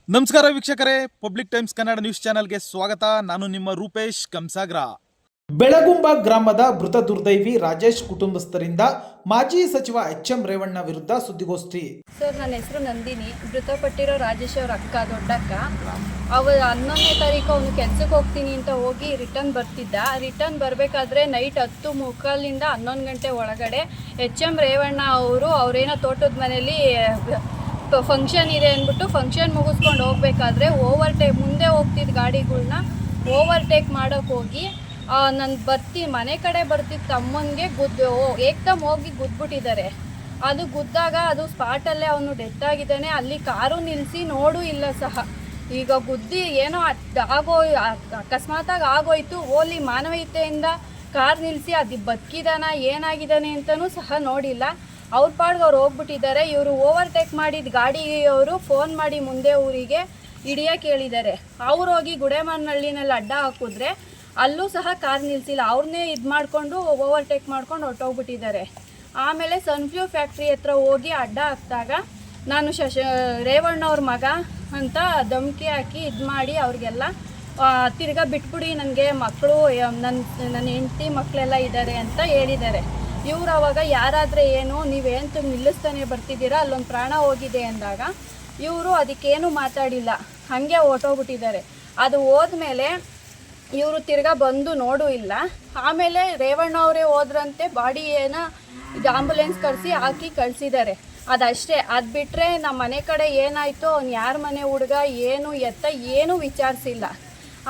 ನಮಸ್ಕಾರ ವೀಕ್ಷಕರೇ, public times Kannada news ಚಾನೆಲ್ಗೆ ಸ್ವಾಗತ. ನಾನು ನಿಮ್ಮ ರೂಪೇಶ್ ಕಂಸಾಗ್ರ. ಬೆಳಗುಂಬ ಗ್ರಾಮದ ಮೃತ ದುರ್ದೈವಿ ರಾಜೇಶ್ ಕುಟುಂಬಸ್ಥರಿಂದ ಮಾಜಿ ಸಚಿವ ಎಚ್.ಎಂ. ರೇವಣ್ಣ ವಿರುದ್ಧ ಸುದ್ದಿಗೋಷ್ಠಿ. ಸರ್, ನನ್ನ ಹೆಸರು ನಂದಿನಿ. ಮೃತಪಟ್ಟಿರೋ ರಾಜೇಶ್ ಅವ್ರ ಅಕ್ಕ, ದೊಡ್ಡಕ್ಕ. ಅವ 11ನೇ ತಾರೀಕು ಅವನು ಕೆಲ್ಸಕ್ಕೆ ಹೋಗ್ತೀನಿ ಅಂತ ಹೋಗಿ ರಿಟರ್ನ್ ಬರ್ತಿದ್ದ. ರಿಟರ್ನ್ ಬರಬೇಕಾದ್ರೆ ನೈಟ್ 10:45ರಿಂದ 11 ಗಂಟೆ ಒಳಗಡೆ ಎಚ್.ಎಂ. ರೇವಣ್ಣ ಅವರೇನೋ ತೋಟದ ಮನೆಯಲ್ಲಿ ಫಂಕ್ಷನ್ ಇದೆ ಅಂದ್ಬಿಟ್ಟು ಫಂಕ್ಷನ್ ಮುಗಿಸ್ಕೊಂಡು ಹೋಗ್ಬೇಕಾದ್ರೆ ಮುಂದೆ ಹೋಗ್ತಿದ್ದ ಗಾಡಿಗಳ್ನ ಓವರ್ಟೇಕ್ ಮಾಡೋಕ್ಕೆ ಹೋಗಿ ನಾನು ಮನೆ ಕಡೆ ಬರ್ತಿದ್ದ ತಮ್ಮನಿಗೆ ಏಕ್ದಮ್ ಹೋಗಿ ಗುದ್ಬಿಟ್ಟಿದ್ದಾರೆ. ಅದು ಗುದ್ದಾಗ ಅದು ಸ್ಪಾಟಲ್ಲೇ ಅವನು ಡೆತ್ ಆಗಿದ್ದಾನೆ. ಅಲ್ಲಿ ಕಾರು ನಿಲ್ಲಿಸಿ ನೋಡೂ ಇಲ್ಲ ಸಹ. ಈಗ ಗುದ್ದಿ ಏನೋ ಅಕಸ್ಮಾತಾಗಿ ಆಗೋಯ್ತು. ಓಲಿ ಮಾನವೀಯತೆಯಿಂದ ಕಾರ್ ನಿಲ್ಲಿಸಿ ಅದು ಬದುಕಿದಾನ ಏನಾಗಿದ್ದಾನೆ ಅಂತಲೂ ಸಹ ನೋಡಿಲ್ಲ. ಅವ್ರ ಪಾಡ್ಗೆ ಅವ್ರು ಹೋಗ್ಬಿಟ್ಟಿದ್ದಾರೆ. ಇವರು ಓವರ್ಟೇಕ್ ಮಾಡಿದ ಗಾಡಿಯವರು ಫೋನ್ ಮಾಡಿ ಮುಂದೆ ಊರಿಗೆ ಹಿಡಿಯೋಕೆ ಹೇಳಿದ್ದಾರೆ. ಅವ್ರು ಹೋಗಿ ಗುಡೇಮನಹಳ್ಳಿನಲ್ಲಿ ಅಡ್ಡ ಹಾಕಿದ್ರೆ ಅಲ್ಲೂ ಸಹ ಕಾರ್ ನಿಲ್ಲಿಸಿಲ್ಲ. ಅವ್ರನ್ನೇ ಇದು ಮಾಡಿಕೊಂಡು ಓವರ್ಟೇಕ್ ಮಾಡ್ಕೊಂಡು ಹೊರಟೋಗ್ಬಿಟ್ಟಿದ್ದಾರೆ. ಆಮೇಲೆ ಸನ್ಫ್ಲೂ ಫ್ಯಾಕ್ಟ್ರಿ ಹತ್ರ ಹೋಗಿ ಅಡ್ಡ ಹಾಕಿದಾಗ ನಾನು ರೇವಣ್ಣವ್ರ ಮಗ ಅಂತ ಧಮ್ಕಿ ಹಾಕಿ ಇದು ಮಾಡಿ ಅವ್ರಿಗೆಲ್ಲ ತಿರ್ಗಾ ಬಿಟ್ಬಿಡಿ, ನನಗೆ ಮಕ್ಕಳು ನನ್ನ ಹೆಂಡತಿ ಮಕ್ಕಳೆಲ್ಲ ಇದ್ದಾರೆ ಅಂತ ಹೇಳಿದ್ದಾರೆ. ಇವ್ರು ಅವಾಗ ಯಾರಾದರೆ ಏನು, ನೀವೇಂತ ನಿಲ್ಲಿಸ್ತಾನೆ ಬರ್ತಿದ್ದೀರಾ, ಅಲ್ಲೊಂದು ಪ್ರಾಣ ಹೋಗಿದೆ ಅಂದಾಗ ಇವರು ಅದಕ್ಕೇನು ಮಾತಾಡಿಲ್ಲ, ಹಾಗೆ ಹೊರಟೋಗ್ಬಿಟ್ಟಿದ್ದಾರೆ. ಅದು ಹೋದ್ಮೇಲೆ ಇವರು ತಿರ್ಗಾ ಬಂದು ನೋಡೂ ಇಲ್ಲ. ಆಮೇಲೆ ರೇವಣ್ಣ ಅವರೇ ಹೋದ್ರಂತೆ, ಬಾಡಿ ಏನೋ ಆಂಬುಲೆನ್ಸ್ ಹಾಕಿ ಕಳಿಸಿದ್ದಾರೆ. ಅದಷ್ಟೇ. ಅದು ಬಿಟ್ಟರೆ ನಮ್ಮ ಮನೆ ಕಡೆ ಏನಾಯಿತು, ಅವ್ನು ಯಾರ ಮನೆ ಹುಡುಗ ಏನು ಎತ್ತ ಏನೂ ವಿಚಾರಿಸಿಲ್ಲ.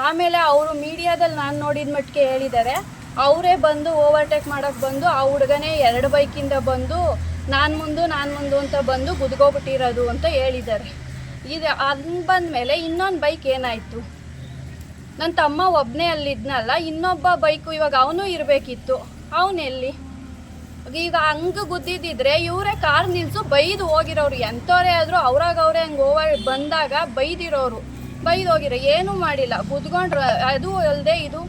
ಆಮೇಲೆ ಅವರು ಮೀಡಿಯಾದಲ್ಲಿ ನಾನು ನೋಡಿದ ಮಟ್ಟಿಗೆ ಹೇಳಿದ್ದಾರೆ, ಅವರೇ ಬಂದು ಓವರ್ಟೇಕ್ ಮಾಡೋಕ್ಕೆ ಬಂದು ಆ ಹುಡುಗನೇ 2 ಬೈಕಿಂದ ಬಂದು ನಾನು ಮುಂದು ಅಂತ ಬಂದು ಗುದ್ಕೋಬಿಟ್ಟಿರೋದು ಅಂತ ಹೇಳಿದ್ದಾರೆ. ಇದು ಅದು ಬಂದಮೇಲೆ ಇನ್ನೊಂದು ಬೈಕ್ ಏನಾಯಿತು, ನನ್ನ ತಮ್ಮ ಒಬ್ಬನೇ ಅಲ್ಲಿದ್ನಲ್ಲ, ಇನ್ನೊಬ್ಬ ಬೈಕು ಇವಾಗ ಅವನು ಇರಬೇಕಿತ್ತು, ಅವನೆಲ್ಲಿ? ಈಗ ಹಂಗೆ ಗುದ್ದಿದ್ದಿದ್ರೆ ಇವರೇ ಕಾರ್ ನಿಲ್ಲಿಸು ಬೈದು ಹೋಗಿರೋರು. ಎಂಥವರೇ ಆದರೂ ಅವ್ರಾಗವ್ರೆ ಹಂಗೆ ಬಂದಾಗ ಬೈದು ಹೋಗಿರೋ, ಏನೂ ಮಾಡಿಲ್ಲ, ಗುದ್ಕೊಂಡ್ರು. ಅದು ಅಲ್ಲದೆ ಇದು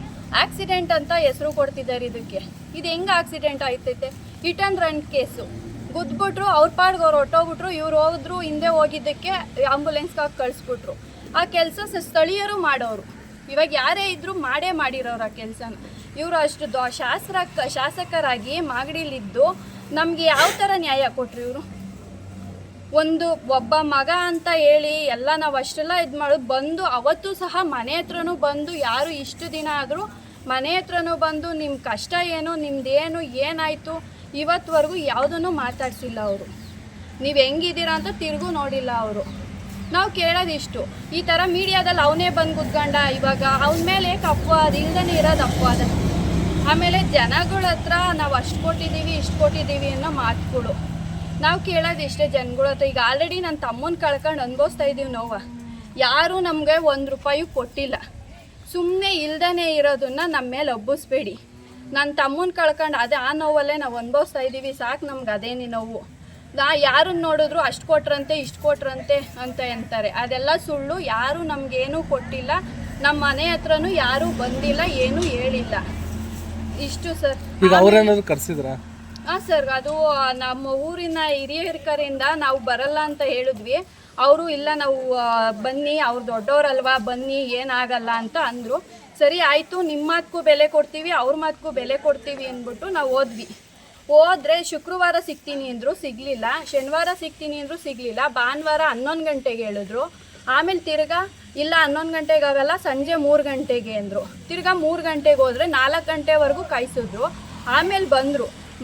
ಆಕ್ಸಿಡೆಂಟ್ ಅಂತ ಹೆಸರು ಕೊಡ್ತಿದ್ದಾರೆ ಇದಕ್ಕೆ. ಇದು ಹೆಂಗೆ ಆಕ್ಸಿಡೆಂಟ್ ಆಯ್ತೈತೆ? Hit and run case. ಗುದ್ಬಿಟ್ರು, ಅವ್ರ ಪಾಡ್ಗೆ ಅವ್ರು ಹೊಟ್ಟೋಗ್ಬಿಟ್ರು. ಇವ್ರು ಹೋದ್ರು, ಹಿಂದೆ ಹೋಗಿದ್ದಕ್ಕೆ ಆಂಬುಲೆನ್ಸ್ಗೆ ಹಾಕಿ ಕಳಿಸ್ಬಿಟ್ರು. ಆ ಕೆಲಸ ಸ್ಥಳೀಯರು ಮಾಡೋರು. ಇವಾಗ ಯಾರೇ ಇದ್ದರೂ ಮಾಡಿರೋರು ಆ ಕೆಲಸನ. ಇವರು ಅಷ್ಟು ಶಾಸಕರಾಗಿ ಮಾಗಡಿಲಿದ್ದು ನಮಗೆ ಯಾವ ಥರ ನ್ಯಾಯ ಕೊಟ್ಟರು ಇವರು? ಒಬ್ಬ ಮಗ ಅಂತ ಹೇಳಿ ಎಲ್ಲ ನಾವು ಅಷ್ಟೆಲ್ಲ ಇದು ಮಾಡೋದು ಬಂದು ಅವತ್ತು ಸಹ ಮನೆ ಹತ್ರನೂ ಬಂದು, ಯಾರು ಇಷ್ಟು ದಿನ ಆದರೂ ಮನೆ ಹತ್ರನೂ ಬಂದು ನಿಮ್ಮ ಕಷ್ಟ ಏನು, ನಿಮ್ಮದೇನು, ಏನಾಯಿತು ಇವತ್ತುವರೆಗೂ ಯಾವುದನ್ನು ಮಾತಾಡ್ಸಿಲ್ಲ ಅವರು. ನೀವು ಹೆಂಗಿದ್ದೀರಾ ಅಂತ ತಿರುಗೂ ನೋಡಿಲ್ಲ ಅವರು. ನಾವು ಕೇಳೋದಿಷ್ಟು, ಈ ಥರ ಮೀಡಿಯಾದಲ್ಲಿ ಅವನೇ ಬಂದು ಕುತ್ಕೊಂಡ, ಇವಾಗ ಅವನ ಮೇಲೆ ಅಪವಾದ ಇಲ್ದೇ ಇರೋದು ಅಪವಾದ. ಆಮೇಲೆ ಜನಗಳ ಹತ್ರ ನಾವು ಅಷ್ಟು ಕೊಟ್ಟಿದ್ದೀವಿ ಇಷ್ಟು ಕೊಟ್ಟಿದ್ದೀವಿ ಅನ್ನೋ ಮಾತುಗಳು ನಾವು ಕೇಳೋದಿಷ್ಟೇ ಜನಗಳ ಹತ್ರ. ಈಗ ಆಲ್ರೆಡಿ ನನ್ನ ತಮ್ಮನ ಕಳ್ಕೊಂಡು ಅನುಭವಿಸ್ತಾ ಇದ್ದೀವಿ ನೋವು. ಯಾರೂ ನಮಗೆ ₹1 ಕೊಟ್ಟಿಲ್ಲ. ಸುಮ್ಮನೆ ಇಲ್ದೇ ಇರೋದನ್ನು ನಮ್ಮ ಮೇಲೆ ಒಬ್ಬಿಸ್ಬೇಡಿ. ನನ್ನ ತಮ್ಮನ ಕಳ್ಕೊಂಡು ಆ ನೋವಲ್ಲೇ ನಾವು ಅನುಭವಿಸ್ತಾ ಇದ್ದೀವಿ. ಸಾಕು ನಮ್ಗೆ ಅದೇನೇ ನೋವು. ಯಾರನ್ನ ನೋಡಿದ್ರು ಅಷ್ಟು ಕೊಟ್ರಂತೆ ಇಷ್ಟು ಕೊಟ್ರಂತೆ ಅಂತ ಅಂತಾರೆ. ಅದೆಲ್ಲ ಸುಳ್ಳು. ಯಾರೂ ನಮಗೇನೂ ಕೊಟ್ಟಿಲ್ಲ. ನಮ್ಮ ಮನೆ ಹತ್ರನೂ ಯಾರೂ ಬಂದಿಲ್ಲ, ಏನೂ ಹೇಳಿಲ್ಲ. ಇಷ್ಟು ಸರ್. ಈಗ ಅವರೇನಾದ್ರು ಕರೆಸಿದ್ರಾ? ಹಾಂ ಸರ್, ಅದು ನಮ್ಮ ಊರಿನ ಹಿರಿಯರಿಂದ ನಾವು ಬರಲ್ಲ ಅಂತ ಹೇಳಿದ್ವಿ. ಅವರು ಇಲ್ಲ, ನಾವು ಬನ್ನಿ, ಅವ್ರು ದೊಡ್ಡವರಲ್ವಾ, ಬನ್ನಿ, ಏನಾಗಲ್ಲ ಅಂತ ಅಂದರು. ಸರಿ ಆಯಿತು, ನಿಮ್ಮ ಮಾತಕ್ಕೂ ಬೆಲೆ ಕೊಡ್ತೀವಿ, ಅವ್ರ ಮಾತಕ್ಕೂ ಬೆಲೆ ಕೊಡ್ತೀವಿ ಅಂದ್ಬಿಟ್ಟು ನಾವು ಹೋದ್ರೆ ಶುಕ್ರವಾರ ಸಿಗ್ತೀನಿ ಅಂದರು, ಸಿಗಲಿಲ್ಲ. ಶನಿವಾರ ಸಿಗ್ತೀನಿ ಅಂದರು, ಸಿಗಲಿಲ್ಲ. ಭಾನುವಾರ 11 ಗಂಟೆಗೆ ಹೇಳಿದ್ರು. ಆಮೇಲೆ ತಿರ್ಗಾ ಇಲ್ಲ 11 ಗಂಟೆಗೆ ಆಗಲ್ಲ, ಸಂಜೆ 3 ಗಂಟೆಗೆ ಅಂದರು. ತಿರ್ಗಾ 3 ಗಂಟೆಗೆ ಹೋದರೆ 4 ಗಂಟೆವರೆಗೂ ಕಾಯಿಸಿದ್ರು. ಆಮೇಲೆ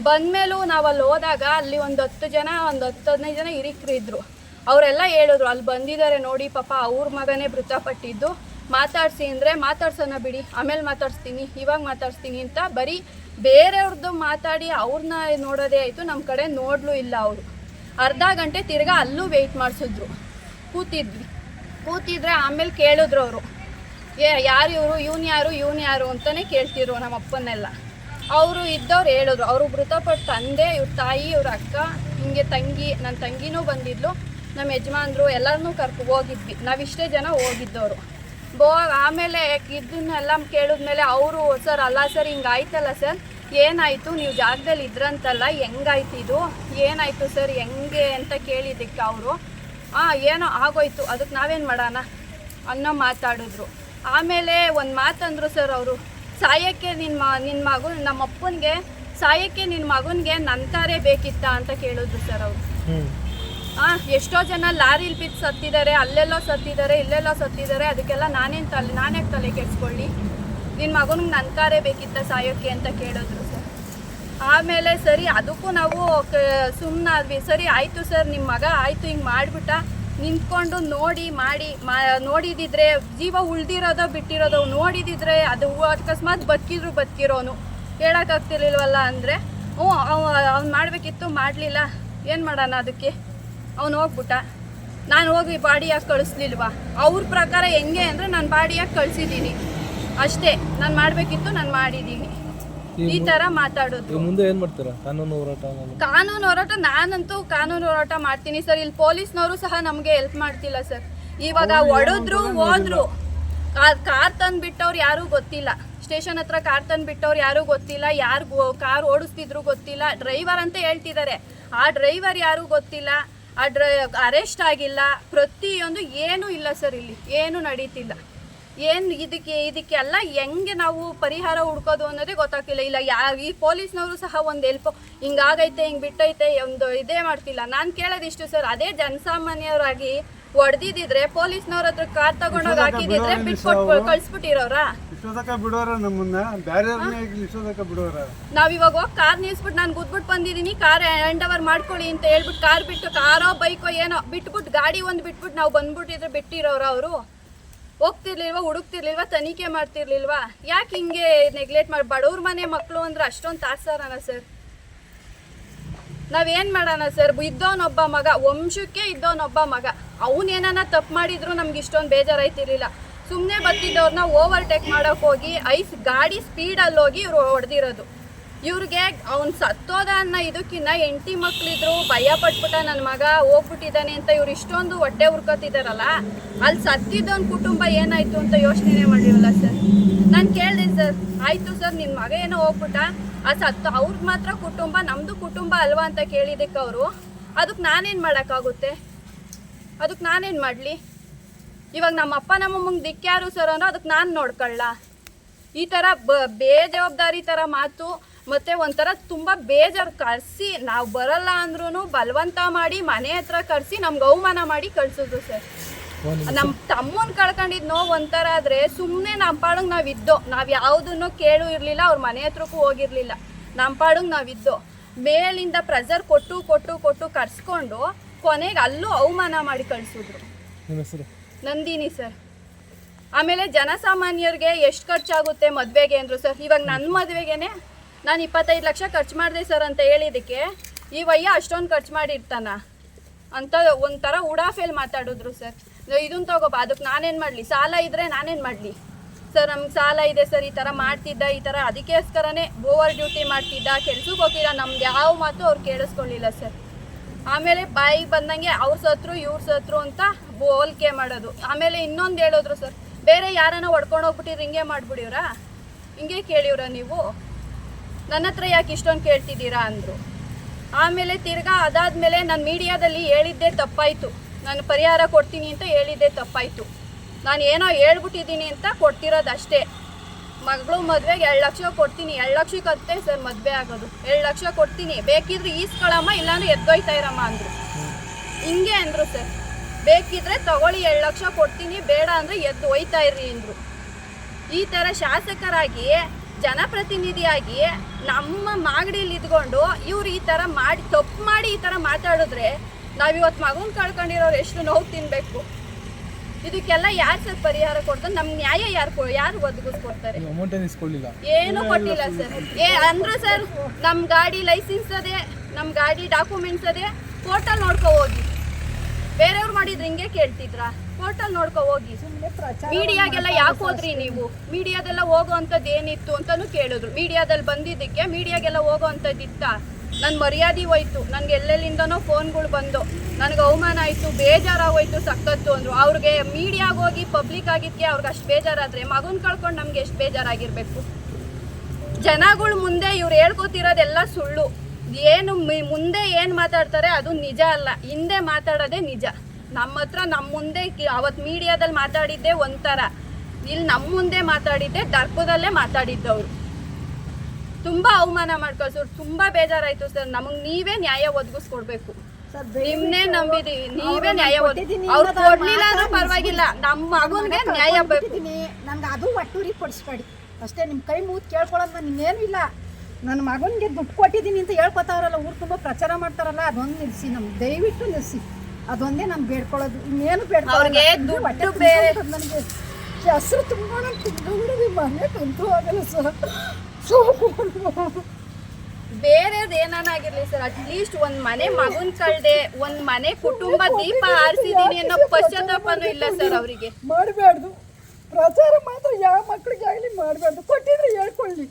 ಬಂದಮೇಲೂ ನಾವು ಅಲ್ಲಿ ಹೋದಾಗ ಅಲ್ಲಿ ಒಂದು 10-15 ಜನ ಹಿರಿಕರಿದ್ರು. ಅವರೆಲ್ಲ ಹೇಳಿದ್ರು, ಅಲ್ಲಿ ಬಂದಿದ್ದಾರೆ ನೋಡಿ, ಪಾಪ ಅವ್ರ ಮಗನೇ ಮೃತಪಟ್ಟಿದ್ದು, ಮಾತಾಡಿಸಿ ಅಂದರೆ ಮಾತಾಡ್ಸೋಣ ಬಿಡಿ, ಆಮೇಲೆ ಮಾತಾಡಿಸ್ತೀನಿ, ಇವಾಗ ಮಾತಾಡಿಸ್ತೀನಿ ಅಂತ ಬರೀ ಬೇರೆಯವ್ರದ್ದು ಮಾತಾಡಿ ಅವ್ರನ್ನ ನೋಡೋದೇ ಆಯಿತು. ನಮ್ಮ ಕಡೆ ನೋಡಲೂ ಇಲ್ಲ ಅವರು. ಅರ್ಧ ಗಂಟೆ ತಿರ್ಗಾ ಅಲ್ಲೂ ವೆಯ್ಟ್ ಮಾಡಿಸಿದ್ರು. ಕೂತಿದ್ರೆ ಆಮೇಲೆ ಕೇಳಿದ್ರು ಅವರು, ಯಾರು ಇವರು, ಇವನು ಯಾರು ಅಂತಲೇ ಕೇಳ್ತಿದ್ರು ನಮ್ಮ ಅಪ್ಪನ್ನೆಲ್ಲ. ಅವರು ಇದ್ದವ್ರು ಹೇಳಿದ್ರು, ಅವರು ಮೃತಪಟ್ಟ ತಂದೆ, ಇವ್ರ ತಾಯಿ, ಇವ್ರ ಅಕ್ಕ, ಹಿಂಗೆ ನನ್ನ ತಂಗಿನೂ ಬಂದಿದ್ಲು, ನಮ್ಮ ಯಜಮಾನ್ರು ಎಲ್ಲರನ್ನೂ ಹೋಗಿದ್ವಿ. ನಾವಿಷ್ಟೇ ಜನ ಹೋಗಿದ್ದವರು. ಆಮೇಲೆ ಇದನ್ನೆಲ್ಲ ಕೇಳಿದ್ಮೇಲೆ ಅವರು, ಸರ್ ಅಲ್ಲ ಸರ್, ಹಿಂಗಾಯ್ತಲ್ಲ ಸರ್, ಏನಾಯಿತು, ನೀವು ಜಾಗದಲ್ಲಿ ಇದ್ರಂತಲ್ಲ, ಹೆಂಗಾಯ್ತು ಇದು, ಏನಾಯಿತು ಸರ್, ಹೆಂಗೆ ಅಂತ ಕೇಳಿದ್ದಕ್ಕೆ ಅವರು ಏನೋ ಆಗೋಯ್ತು, ಅದಕ್ಕೆ ನಾವೇನು ಮಾಡೋಣ ಅನ್ನೋ ಮಾತಾಡಿದ್ರು. ಆಮೇಲೆ ಒಂದು ಮಾತಂದ್ರು ಸರ್ ಅವರು, ಸಾಯಕ್ಕೆ ನಿನ್ನ ಮಗು ನಮ್ಮ ಅಪ್ಪನಿಗೆ ಸಾಯಕ್ಕೆ ನಿನ್ನ ಮಗನಿಗೆ ನನ್ನ ಕಾರೇ ಬೇಕಿತ್ತ ಅಂತ ಕೇಳಿದ್ರು ಸರ್ ಅವರು. ಎಷ್ಟೋ ಜನ ಲಾರಿಲಿ ಬಿದ್ದು ಸತ್ತಿದ್ದಾರೆ, ಅಲ್ಲೆಲ್ಲೋ ಸತ್ತಿದ್ದಾರೆ, ಇಲ್ಲೆಲ್ಲೋ ಸತ್ತಿದ್ದಾರೆ, ಅದಕ್ಕೆಲ್ಲ ನಾನೇ ತಲೆ ಕೆಡಿಸ್ಕೊಳ್ಳಿ, ನಿನ್ನ ಮಗನಿಗೆ ನನ್ನ ಕಾರೇ ಬೇಕಿತ್ತ ಸಾಯೋಕ್ಕೆ ಅಂತ ಕೇಳಿದ್ರು ಸರ್. ಆಮೇಲೆ ಸರಿ ಅದಕ್ಕೂ ನಾವು ಸುಮ್ಮನಾದ್ವಿ. ಸರಿ ಆಯಿತು ಸರ್, ನಿಮ್ಮ ಮಗ ಆಯಿತು ಹಿಂಗೆ ಮಾಡಿಬಿಟ್ಟ, ನಿಂತ್ಕೊಂಡು ನೋಡಿದಿದ್ರೆ ಜೀವ ಉಳ್ದಿರೋದೋ ಬಿಟ್ಟಿರೋದೋ ನೋಡಿದಿದ್ರೆ ಅದು ಅಕಸ್ಮಾತ್ ಬದುಕಿರೋನು ಹೇಳೋಕ್ಕಾಗ್ತಿರ್ಲಿಲ್ವಲ್ಲ ಅಂದರೆ ಅವ್ನು ಮಾಡಬೇಕಿತ್ತು, ಮಾಡಲಿಲ್ಲ, ಏನು ಮಾಡೋಣ ಅದಕ್ಕೆ. ಅವ್ನು ಹೋಗ್ಬಿಟ್ಟ, ನಾನು ಹೋಗಿ ಬಾಡಿಯಾಗಿ ಕಳಿಸ್ಲಿಲ್ವಾ? ಅವ್ರ ಪ್ರಕಾರ ಹೆಂಗೆ ಅಂದರೆ ನಾನು ಬಾಡಿಯಾಗಿ ಕಳಿಸಿದ್ದೀನಿ ಅಷ್ಟೇ, ನಾನು ಮಾಡಬೇಕಿತ್ತು, ನಾನು ಮಾಡಿದ್ದೀನಿ, ಈ ಥರ ಮಾತಾಡೋದು. ಮುಂದೆ ಏನು ಮಾಡ್ತೀರಾ? ಕಾನೂನು ಹೋರಾಟ ನಾನಂತೂ ಕಾನೂನು ಹೋರಾಟ ಮಾಡ್ತೀನಿ ಸರ್. ಇಲ್ಲಿ ಪೊಲೀಸ್ನವರು ಸಹ ನಮಗೆ ಹೆಲ್ಪ್ ಮಾಡ್ತಿಲ್ಲ ಸರ್. ಇವಾಗ ಹೊಡೆದ್ರು ಹೋದ್ರು, ಕಾರ್ ತಂದು ಬಿಟ್ಟವ್ರು ಯಾರೂ ಗೊತ್ತಿಲ್ಲ, ಸ್ಟೇಷನ್ ಹತ್ರ ಕಾರ್ ತಂದು ಬಿಟ್ಟವ್ರು ಯಾರೂ ಗೊತ್ತಿಲ್ಲ, ಯಾರು ಕಾರ್ ಓಡಿಸ್ತಿದ್ರು ಗೊತ್ತಿಲ್ಲ, ಡ್ರೈವರ್ ಅಂತ ಹೇಳ್ತಿದ್ದಾರೆ, ಆ ಡ್ರೈವರ್ ಯಾರೂ ಗೊತ್ತಿಲ್ಲ, ಅರೆಸ್ಟ್ ಆಗಿಲ್ಲ, ಪ್ರತಿಯೊಂದು ಏನೂ ಇಲ್ಲ ಸರ್, ಇಲ್ಲಿ ಏನೂ ನಡೀತಿಲ್ಲ. ಏನು ಇದಕ್ಕೆಲ್ಲ ಹೆಂಗೆ ನಾವು ಪರಿಹಾರ ಹುಡ್ಕೋದು ಅನ್ನೋದೇ ಗೊತ್ತಾಗ್ತಿಲ್ಲ. ಇಲ್ಲ ಈ ಪೊಲೀಸ್ನವರು ಸಹ ಒಂದು ಹೆಲ್ಪ್, ಹಿಂಗಾಗೈತೆ ಹಿಂಗೆ ಬಿಟ್ಟೈತೆ ಒಂದು ಇದೇ ಮಾಡ್ತಿಲ್ಲ. ನಾನು ಕೇಳೋದಿಷ್ಟು ಸರ್, ಅದೇ ಜನಸಾಮಾನ್ಯರಾಗಿ ಹೊಡೆದಿದ್ರೆ ಪೊಲೀಸ್ನವ್ರ ಹತ್ರ ಕಾರ್ ತಗೊಂಡೋಗಿ ಹಾಕಿದಿದ್ರೆ ಬಿಟ್ಕೊಟ್ಟು ಕಳ್ಸ್ಬಿಟ್ಟಿರೋರ. ನಾವಿವಾಗ ಹೋಗಿ ಕಾರ್ ನಿಲ್ಸ್ಬಿಟ್ಟು ನಾನು ಗುದ್ಬಿಟ್ಟು ಬಂದಿದ್ದೀನಿ, ಕಾರ್ ಹ್ಯಾಂಡ್ ಓವರ್ ಮಾಡ್ಕೊಳ್ಳಿ ಅಂತ ಹೇಳ್ಬಿಟ್ಟು ಕಾರ್ ಬಿಟ್ಟು, ಕಾರೋ ಬೈಕೋ ಏನೋ ಬಿಟ್ಬಿಟ್ಟು ಗಾಡಿ ಒಂದು ಬಿಟ್ಬಿಟ್ಟು ನಾವು ಬಂದ್ಬಿಟ್ಟಿದ್ರೆ ಬಿಟ್ಟಿರೋರ ಅವರು. ಹೋಗ್ತಿರ್ಲಿಲ್ವಾ, ಹುಡುಕ್ತಿರ್ಲಿಲ್ವಾ, ತನಿಖೆ ಮಾಡ್ತಿರ್ಲಿಲ್ವಾ? ಯಾಕೆ ಹಿಂಗೆ ನೆಗ್ಲೆಕ್ಟ್ ಮಾಡಿ? ಬಡವ್ರ ಮನೆ ಮಕ್ಕಳು ಅಂದ್ರೆ ಅಷ್ಟೊಂದು ತಾತ್ಸಾರನ ಸರ್? ನಾವೇನು ಮಾಡೋಣ ಸರ್? ಇದ್ದವನೊಬ್ಬ ಮಗ, ವಂಶಕ್ಕೆ ಇದ್ದವನೊಬ್ಬ ಮಗ, ಅವನೇನ ತಪ್ಪು ಮಾಡಿದ್ರು ನಮ್ಗೆ ಇಷ್ಟೊಂದು ಬೇಜಾರಾಯ್ತಿರ್ಲಿಲ್ಲ. ಸುಮ್ಮನೆ ಬರ್ತಿದ್ದವ್ರನ್ನ ಓವರ್ಟೇಕ್ ಮಾಡೋಕೆ ಹೋಗಿ ಗಾಡಿ ಸ್ಪೀಡಲ್ಲಿ ಹೋಗಿ ಇವ್ರು ಹೊಡೆದಿರೋದು. ಇವ್ರಿಗೆ ಅವ್ನು ಸತ್ತೋದ ಅನ್ನೋ ಇದಕ್ಕಿನ್ನ ಹೆಂಡತಿ ಮಕ್ಳಿದ್ರು, ಭಯ ಪಟ್ಬಿಟ್ಟ ನನ್ನ ಮಗ ಹೋಗ್ಬಿಟ್ಟಿದ್ದಾನೆ ಅಂತ ಇವ್ರು ಇಷ್ಟೊಂದು ಹೊಟ್ಟೆ ಹುರ್ಕೋತಿದ್ದಾರಲ್ಲ, ಅಲ್ಲಿ ಸತ್ತಿದ್ದೊಂದು ಕುಟುಂಬ ಏನಾಯ್ತು ಅಂತ ಯೋಚನೆ ಮಾಡಿರಲ್ಲ ಸರ್. ನಾನು ಕೇಳಿದೆ ಸರ್, ಆಯಿತು ಸರ್ ನಿನ್ನ ಮಗ ಏನೋ ಹೋಗ್ಬಿಟ್ಟ, ಆ ಅವ್ರಿಗೆ ಮಾತ್ರ ಕುಟುಂಬ, ನಮ್ಮದು ಕುಟುಂಬ ಅಲ್ವಾ ಅಂತ ಕೇಳಿದ್ದಕ್ಕೆ ಅವರು, ಅದಕ್ಕೆ ನಾನೇನು ಮಾಡೋಕ್ಕಾಗುತ್ತೆ? ಅದಕ್ಕೆ ನಾನೇನು ಮಾಡಲಿ? ಇವಾಗ ನಮ್ಮ ಅಪ್ಪ ನಮ್ಮಮ್ಮಂಗೆ ದಿಕ್ಕ್ಯಾರು ಸರ್ ಅಂದ್ರೆ ಅದಕ್ಕೆ ನಾನು ನೋಡ್ಕೊಳ್ಳ? ಈ ಥರ ಬೇಜವಾಬ್ದಾರಿ ಥರ ಮಾತು, ಮತ್ತು ಒಂಥರ ತುಂಬ ಬೇಜಾರು. ಕರೆಸಿ ನಾವು ಬರಲ್ಲ ಅಂದ್ರೂ ಬಲವಂತ ಮಾಡಿ ಮನೆ ಹತ್ರ ಕರೆಸಿ ನಮ್ಗೆ ಅವಮಾನ ಮಾಡಿ ಕಳಿಸೋದು ಸರ್. ನಮ್ಮ ತಮ್ಮನ ಕಳ್ಕೊಂಡಿದ್ದು ನೋವು ಒಂಥರ ಆದರೆ, ಸುಮ್ಮನೆ ನಮ್ಮ ಪಾಡಂಗೆ ನಾವಿದ್ದೋ, ನಾವು ಯಾವುದನ್ನು ಕೇಳು ಇರಲಿಲ್ಲ, ಅವ್ರ ಮನೆ ಹತ್ರಕ್ಕೂ ಹೋಗಿರಲಿಲ್ಲ, ನಮ್ಮ ಪಾಡಂಗೆ ನಾವಿದ್ದೋ. ಮೇಲಿಂದ ಪ್ರೆಸರ್ ಕೊಟ್ಟು ಕೊಟ್ಟು ಕೊಟ್ಟು ಕರ್ಸ್ಕೊಂಡು ಕೊನೆಗೆ ಅಲ್ಲೂ ಅವಮಾನ ಮಾಡಿ ಕಳಿಸಿದ್ರು. ನಂದಿನಿ ಸರ್. ಆಮೇಲೆ ಜನಸಾಮಾನ್ಯರಿಗೆ ಎಷ್ಟು ಖರ್ಚಾಗುತ್ತೆ ಮದುವೆಗೆ ಅಂದರು ಸರ್. ಇವಾಗ ನನ್ನ ಮದುವೆಗೇನೆ ನಾನು 25 ಲಕ್ಷ ಖರ್ಚು ಮಾಡಿದೆ ಸರ್ ಅಂತ ಹೇಳಿದ್ದಕ್ಕೆ ಈ ವಯ್ಯ ಅಷ್ಟೊಂದು ಖರ್ಚು ಮಾಡಿರ್ತಾನ ಅಂತ ಒಂಥರ ಉಡಾಫೇಲ್ ಮಾತಾಡಿದ್ರು ಸರ್. ಇದನ್ನು ತಗೋಬಾ, ಅದಕ್ಕೆ ನಾನೇನು ಮಾಡಲಿ? ಸಾಲ ಇದ್ದರೆ ನಾನೇನು ಮಾಡಲಿ ಸರ್? ನಮ್ಗೆ ಸಾಲ ಇದೆ ಸರ್, ಈ ಥರ ಮಾಡ್ತಿದ್ದ, ಈ ಥರ ಅದಕ್ಕೋಸ್ಕರನೇ ಓವರ್ ಡ್ಯೂಟಿ ಮಾಡ್ತಿದ್ದ, ಕೆಲ್ಸಕ್ಕೆ ಹೋಗಿಲ್ಲ, ನಮ್ದು ಯಾವ ಮಾತು ಅವ್ರು ಕೇಳಿಸ್ಕೊಳ್ಳಿಲ್ಲ ಸರ್. ಆಮೇಲೆ ಬಾಯಿಗೆ ಬಂದಂಗೆ ಅವ್ರು ಸತ್ರು ಇವ್ರು ಸತ್ರು ಅಂತ ಹೋಲಿಕೆ ಮಾಡೋದು. ಆಮೇಲೆ ಇನ್ನೊಂದು ಹೇಳಿದ್ರು ಸರ್, ಬೇರೆ ಯಾರನ್ನ ಹೊಡ್ಕೊಂಡು ಹೋಗ್ಬಿಟ್ಟಿದ್ರೆ ಹಿಂಗೆ ಮಾಡಿಬಿಡಿವ್ರಾ, ಹಿಂಗೆ ಕೇಳಿವ್ರ ನೀವು, ನನ್ನ ಹತ್ರ ಯಾಕೆ ಇಷ್ಟೊಂದು ಕೇಳ್ತಿದ್ದೀರಾ ಅಂದರು. ಆಮೇಲೆ ತಿರ್ಗಾ ಅದಾದಮೇಲೆ ನಾನು ಮೀಡಿಯಾದಲ್ಲಿ ಹೇಳಿದ್ದೇ ತಪ್ಪಾಯಿತು, ನಾನು ಪರಿಹಾರ ಕೊಡ್ತೀನಿ ಅಂತ ಹೇಳಿದ್ದೇ ತಪ್ಪಾಯಿತು, ನಾನು ಏನೋ ಹೇಳ್ಬಿಟ್ಟಿದ್ದೀನಿ ಅಂತ ಕೊಡ್ತಿರೋದು ಅಷ್ಟೇ. ಮಗಳು ಮದುವೆಗೆ 2 ಲಕ್ಷ ಕೊಡ್ತೀನಿ, 2 ಲಕ್ಷಕ್ಕೆ ಹತ್ತೆ ಸರ್ ಮದುವೆ ಆಗೋದು, 2 ಲಕ್ಷ ಕೊಡ್ತೀನಿ, ಬೇಕಿದ್ರೆ ಈಸ್ಕೊಳಮ್ಮ, ಇಲ್ಲಾಂದ್ರೆ ಎದ್ದೊಯ್ತಾ ಇರಮ್ಮ ಅಂದರು. ಹಿಂಗೆ ಅಂದರು ಸರ್, ಬೇಕಿದ್ರೆ ತಗೊಳ್ಳಿ 2 ಲಕ್ಷ ಕೊಡ್ತೀನಿ, ಬೇಡ ಅಂದರೆ ಎದ್ದು ಒಯ್ತಾ ಇರ್ರಿ ಅಂದರು. ಈ ಥರ ಶಾಸಕರಾಗಿ ಜನಪ್ರತಿನಿಧಿಯಾಗಿ ನಮ್ಮ ಮಾಗಡಿಯಲ್ಲಿ ಇದ್ಕೊಂಡು ಇವ್ರು ಈ ಥರ ಮಾಡಿ ತಪ್ಪು ಮಾಡಿ ಈ ಥರ ಮಾತಾಡಿದ್ರೆ ನಾವಿವತ್ತು ಮಗನ ಕಳ್ಕೊಂಡಿರೋರು ಎಷ್ಟು ನೋವು ತಿನ್ನಬೇಕು? ಇದಕ್ಕೆಲ್ಲ ಯಾರು ಸರ್ ಪರಿಹಾರ ಕೊಡ್ತಾರೆ? ನಮ್ಗೆ ನ್ಯಾಯ ಯಾರು ಒದಗಿಸ್ಕೊಡ್ತಾರೆ? ಏನೂ ಕೊಟ್ಟಿಲ್ಲ ಸರ್. ಅಂದ್ರು ಸರ್, ನಮ್ಮ ಗಾಡಿ ಲೈಸೆನ್ಸ್ ಅದೇ, ನಮ್ಮ ಗಾಡಿ ಡಾಕ್ಯುಮೆಂಟ್ಸ್ ಅದೇ, ಕೋರ್ಟಲ್ಲಿ ನೋಡ್ಕೊ ಹೋಗಿ. ಬೇರೆಯವ್ರು ಮಾಡಿದ್ರೆ ಹಿಂಗೆ ಕೇಳ್ತಿದ್ರಾ? ಕೋರ್ಟಲ್ಲಿ ನೋಡ್ಕೊ ಹೋಗಿ. ಮೀಡಿಯಾಗೆಲ್ಲ ಯಾಕೆ ಹೋದ್ರಿ ನೀವು? ಮೀಡಿಯಾದೆಲ್ಲ ಹೋಗೋ ಅಂಥದ್ದು ಏನಿತ್ತು ಅಂತಲೂ ಕೇಳಿದ್ರು. ಮೀಡಿಯಾದಲ್ಲಿ ಬಂದಿದ್ದಕ್ಕೆ ಮೀಡಿಯಾಗೆಲ್ಲ ಹೋಗೋ ಅಂಥದ್ದಿತ್ತ? ನನ್ನ ಮರ್ಯಾದೆ ಹೋಯ್ತು, ನನಗೆ ಎಲ್ಲೆಲ್ಲಿಂದನೋ ಫೋನ್ಗಳು ಬಂದು ನನಗೆ ಅವಮಾನ ಆಯಿತು, ಬೇಜಾರಾಗೋಯ್ತು ಸಖತ್ತು ಅಂದರು. ಅವ್ರಿಗೆ ಮೀಡಿಯಾಗೆ ಹೋಗಿ ಪಬ್ಲಿಕ್ ಆಗಿದ್ದಕ್ಕೆ ಅವ್ರಿಗೆ ಅಷ್ಟು ಬೇಜಾರಾದರೆ ಮಗನ ಕಳ್ಕೊಂಡು ನಮ್ಗೆ ಎಷ್ಟು ಬೇಜಾರಾಗಿರಬೇಕು? ಜನಗಳ ಮುಂದೆ ಇವ್ರು ಹೇಳ್ಕೊತಿರೋದೆಲ್ಲ ಸುಳ್ಳು. ಏನು ಮುಂದೆ ಏನು ಮಾತಾಡ್ತಾರೆ ಅದು ನಿಜ ಅಲ್ಲ, ಹಿಂದೆ ಮಾತಾಡೋದೇ ನಿಜ. ನಮ್ಮ ಹತ್ರ ನಮ್ಮ ಮುಂದೆ ಅವತ್ತು ಮೀಡಿಯಾದಲ್ಲಿ ಮಾತಾಡಿದ್ದೆ ಒಂಥರ, ಇಲ್ಲಿ ನಮ್ಮ ಮುಂದೆ ಮಾತಾಡಿದ್ದೆ ದರ್ಪದಲ್ಲೇ ಮಾತಾಡಿದ್ದವ್ರು. ತುಂಬಾ ಅವಮಾನ ಮಾಡ್ಕೊಳ್ಸೋರು. ತುಂಬಾ ಬೇಜಾರಾಯ್ತು ಸರ್. ನಮಗೆ ನೀವೇ ನ್ಯಾಯ ಒದಗಿಸ್ಕೊಡ್ಬೇಕು. ನಿಮ್ನೇ ನಂಬಿದೀವಿ, ನೀವೇ ನ್ಯಾಯ ಅವ್ರು ಕೊಡ್ಲಿಲ್ಲ ಅಂದ್ರೂ ಪರವಾಗಿಲ್ಲ, ನಮ್ಮ ಮಗನ್ಗೆ ನ್ಯಾಯ ಬೇಕು. ನಂಗೆ ಅದು ಒಟ್ಟೂರಿ ಪಡಿಸ್ಬೇಡಿ ಅಷ್ಟೇ. ನಿಮ್ಮ ಕೈ ಮೂತ್ ಕೇಳ್ಕೊಳ್ಳೋದು ನಾನು ಇನ್ನೇನು ಇಲ್ಲ. ನನ್ನ ಮಗನಿಗೆ ದುಡ್ಡು ಕೊಟ್ಟಿದ್ದೀನಿ ಅಂತ ಹೇಳ್ಕೊತಾವ್ರಲ್ಲ, ಊರು ತುಂಬ ಪ್ರಚಾರ ಮಾಡ್ತಾರಲ್ಲ, ಅದೊಂದು ನಿಲ್ಲಿಸಿ, ನಮ್ಗೆ ದಯವಿಟ್ಟು ನಿಲ್ಲಿಸಿ. ಅದೊಂದೇ ನಾನು ಬೇಡ್ಕೊಳ್ಳೋದು, ಇನ್ನೇನು ಅವ್ರಿಗೆ ದುಡ್ಡು ಬೇರೆ. ನನಗೆ ಹೆಸರು ತುಂಬ ತುಂಬ ಮನೆ ಕಂತೂ ಆಗಲ್ಲ ಸರ್. ಬೇರೆದ್ ಏನಾಗಿರ್ಲಿ ಸರ್, ಅಟ್ಲೀಸ್ಟ್ ಒಂದ್ ಮನೆ ಮಗುನ್ ಕಳ್ದೆ, ಒಂದ್ ಮನೆ ಕುಟುಂಬ ದೀಪ ಆರಿಸಿದೀನಿ ಅನ್ನೋ ಪಶ್ಚಾತ್ತಾಪನೂ ಇಲ್ಲ ಸರ್ ಅವರಿಗೆ. ಮಾಡಬಾರ್ದು ಪ್ರಚಾರ ಮಾತ್ರ, ಯಾವ ಮಕ್ಕಳಿಗೆ ಆಗಲಿ ಮಾಡಬಾರ್ದು. ಕೊಟ್ಟಿದ್ರೆ ಹೇಳ್ಕೊಳ್ಳಿ,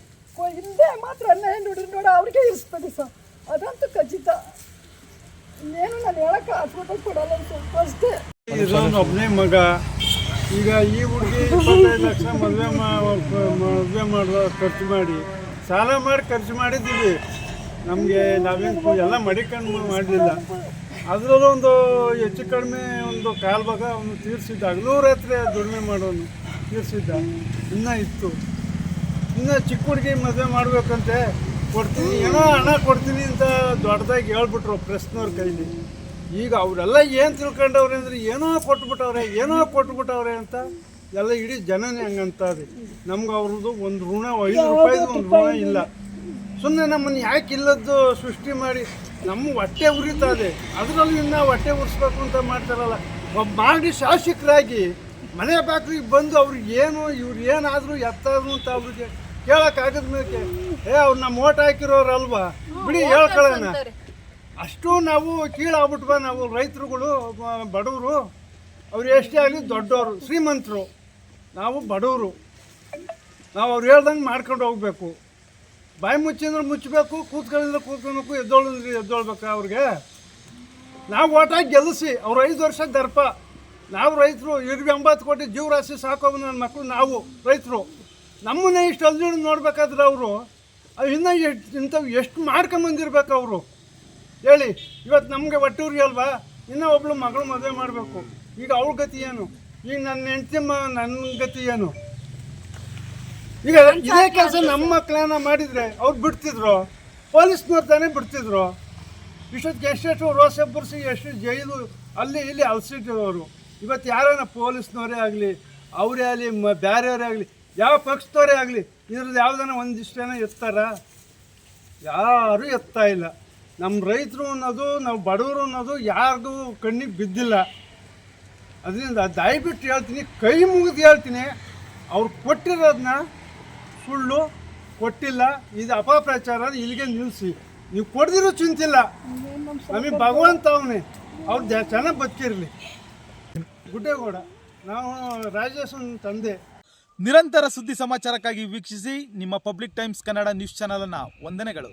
ಇಲ್ಲದೆ ಮಾತ್ರ ಅನ್ಯಾಯ ನೋಡ ಅವ್ರಿಗೆ ಇರಿಸ್ಬೇಡಿ ಸರ್, ಅದಂತೂ ಖಚಿತ. ಇನ್ನೇನು ನಾನು ಹೇಳಕ್ಕೆ ಆಸ್ಪತ್ರೆ ಕೊಡಲ್ಲ ಸ್ವಲ್ಪ ಅಷ್ಟೇ. ಇದೊಂದು ಒಬ್ಬನೇ ಮಗ. ಈಗ ಈ ಹುಡುಗಿ 25 ಲಕ್ಷ ಮದುವೆ ಮಾಡೋ ಖರ್ಚು ಮಾಡಿ, ಸಾಲ ಮಾಡಿ ಖರ್ಚು ಮಾಡಿದ್ದೀವಿ. ನಮಗೆ ನಾವೇನು ಎಲ್ಲ ಮಡಿಕೊಂಡು ಮಾಡಲಿಲ್ಲ. ಅದರಲ್ಲೂ ಒಂದು ಹೆಚ್ಚು ಕಡಿಮೆ ಒಂದು ಕಾಲು ಭಾಗ ಅವನು ತೀರಿಸಿದ್ದ. ಹಗಲು ರಾತ್ರಿ ದುಡಿಮೆ ಮಾಡೋನು ತೀರಿಸಿದ್ದ. ಇನ್ನೂ ಇತ್ತು. ಇನ್ನು ಚಿಕ್ಕ ಹುಡುಗಿ ಮದುವೆ ಮಾಡಬೇಕಂತೆ ಕೊಡ್ತೀನಿ, ಏನೋ ಹಣ ಕೊಡ್ತೀನಿ ಅಂತ ದೊಡ್ಡದಾಗಿ ಹೇಳ್ಬಿಟ್ರು ಪ್ರೆಸ್ನವ್ರ ಕೈಲಿ. ಈಗ ಅವರೆಲ್ಲ ಏನು ತಿಳ್ಕೊಂಡವ್ರೆ ಅಂದರೆ ಏನೋ ಕೊಟ್ಬಿಟ್ಟವ್ರೆ ಅಂತ ಎಲ್ಲ ಇಡೀ ಜನನೇ ಹಂಗಂತಾರೆ. ನಮ್ಗೆ ಅವ್ರದ್ದು ಒಂದು ಋಣ 5 ರೂಪಾಯಿದು ಒಂದು ಋಣ ಇಲ್ಲ. ಸುಮ್ಮನೆ ನಮ್ಮನ್ನು ಯಾಕೆ ಇಲ್ಲದ್ದು ಸೃಷ್ಟಿ ಮಾಡಿ ನಮ್ಮ ಹೊಟ್ಟೆ ಉರಿತದೆ. ಅದರಲ್ಲೂ ಇನ್ನೂ ಹೊಟ್ಟೆ ಉರಿಸ್ಬೇಕು ಅಂತ ಮಾಡ್ತಾರಲ್ಲ. ಒಬ್ಬ ಮಾಡಿ ಶಾಸಕರಾಗಿ ಮನೆ ಬಾಗಿಲಿಗೆ ಬಂದು ಅವ್ರಿಗೆ ಇವ್ರು ಏನಾದರೂ ಎತ್ತಾದ್ರು ಅಂತ ಅವ್ರಿಗೆ ಕೇಳೋಕ್ಕಾಗದ ಮೇಲೆ ಅವ್ರು ನಮ್ಮ ಓಟ್ ಹಾಕಿರೋರಲ್ವಾ ಬಿಡಿ ಹೇಳ್ಕೊಳ್ಳೋಣ. ಅಷ್ಟು ನಾವು ಕೀಳಾಗ್ಬಿಟ್ವ. ನಾವು ರೈತರುಗಳು, ಬಡವರು, ಅವ್ರು ಎಷ್ಟೇ ಆಗಲಿ ದೊಡ್ಡವರು, ಶ್ರೀಮಂತರು, ನಾವು ಬಡವರು. ನಾವು ಅವ್ರು ಹೇಳ್ದಂಗೆ ಮಾಡ್ಕೊಂಡು ಹೋಗ್ಬೇಕು. ಬಾಯಿ ಮುಚ್ಚಿದ್ರೆ ಮುಚ್ಚಬೇಕು, ಕೂತ್ಕೊಂಡಿದ್ರೆ ಕೂತ್ಕೊಳ್ಬೇಕು, ಎದ್ದೋಳಿದ್ರೆ ಎದ್ದೊಳ್ಬೇಕು. ಅವ್ರಿಗೆ ನಾವು ಓಟಾಗಿ ಗೆಲ್ಲಿಸಿ ಅವ್ರು 5 ವರ್ಷ ದರ್ಪ. ನಾವು ರೈತರು 80 ಕೋಟಿ ಜೀವರಾಶಿ ಸಾಕೋದು ನನ್ನ ಮಕ್ಕಳು. ನಾವು ರೈತರು ನಮ್ಮನ್ನೇ ಇಷ್ಟು ಅಲ್ಜೋಡಿ ನೋಡ್ಬೇಕಾದ್ರೆ ಅವರು ಇನ್ನೂ ಇಂಥವು ಎಷ್ಟು ಮಾಡ್ಕೊಂಬಂದಿರ್ಬೇಕು ಅವರು ಹೇಳಿ. ಇವತ್ತು ನಮಗೆ ಒಟ್ಟೂರಿ ಅಲ್ವಾ, ಇನ್ನೂ ಒಬ್ಳು ಮಗಳು ಮದುವೆ ಮಾಡಬೇಕು. ಈಗ ಅವ್ಳ ಗತಿ ಏನು? ಈಗ ನನ್ನ ಹೆಂಡತಿ ನನ್ನ ಗತಿ ಏನು? ಈಗ ಇದೇ ಕೆಲಸ ನಮ್ಮ ಮಕ್ಕಳನ್ನ ಮಾಡಿದರೆ ಅವ್ರು ಬಿಡ್ತಿದ್ರು, ಪೊಲೀಸ್ನವ್ರು ತಾನೇ ಬಿಡ್ತಿದ್ರು. ಇಷ್ಟೊತ್ತಿಗೆ ಎಷ್ಟೆಷ್ಟು ರೋಸೆ ಬುರ್ಸಿ, ಎಷ್ಟು ಜೈಲು ಅಲ್ಲಿ ಇಲ್ಲಿ ಅಲ್ಸಿಟ್ಟಿರೋರು. ಇವತ್ತು ಯಾರನ್ನ ಪೊಲೀಸ್ನವರೇ ಆಗಲಿ, ಅವರೇ ಆಗಲಿ, ಬೇರೆಯವರೇ ಆಗಲಿ, ಯಾವ ಪಕ್ಷದವರೇ ಆಗಲಿ, ಇದ್ರದ್ದು ಯಾವುದನ್ನ ಒಂದಿಷ್ಟೇನ ಎತ್ತಾರ? ಯಾರೂ ಎತ್ತಾ ಇಲ್ಲ. ನಮ್ಮ ರೈತರು ಅನ್ನೋದು, ನಾವು ಬಡವರು ಅನ್ನೋದು ಯಾರಿಗೂ ಕಣ್ಣಿಗೆ ಬಿದ್ದಿಲ್ಲ. ಅದರಿಂದ ದಯವಿಟ್ಟು ಹೇಳ್ತೀನಿ, ಕೈ ಮುಗಿದು ಹೇಳ್ತೀನಿ, ಅವ್ರು ಕೊಟ್ಟಿರೋದನ್ನ ಸುಳ್ಳು ಕೊಟ್ಟಿಲ್ಲ, ಇದು ಅಪಪ್ರಚಾರ, ಇಲ್ಲಿಗೆ ನಿಲ್ಲಿಸಿ. ನೀವು ಕೊಡ್ದಿರೋ ಚಿಂತಿಲ್ಲ, ನಮಗೆ ಭಗವಂತ ಅವನೇ, ಅವ್ರು ಚೆನ್ನಾಗಿ ಬದುಕಿರಲಿ. ಗುಡ್ಡೇಗೌಡ, ನಾವು ರಾಜೇಶನ್ ತಂದೆ. ನಿರಂತರ ಸುದ್ದಿ ಸಮಾಚಾರಕ್ಕಾಗಿ ವೀಕ್ಷಿಸಿ ನಿಮ್ಮ public times Kannada news channel ಅನ್ನು. ವಂದನೆಗಳು.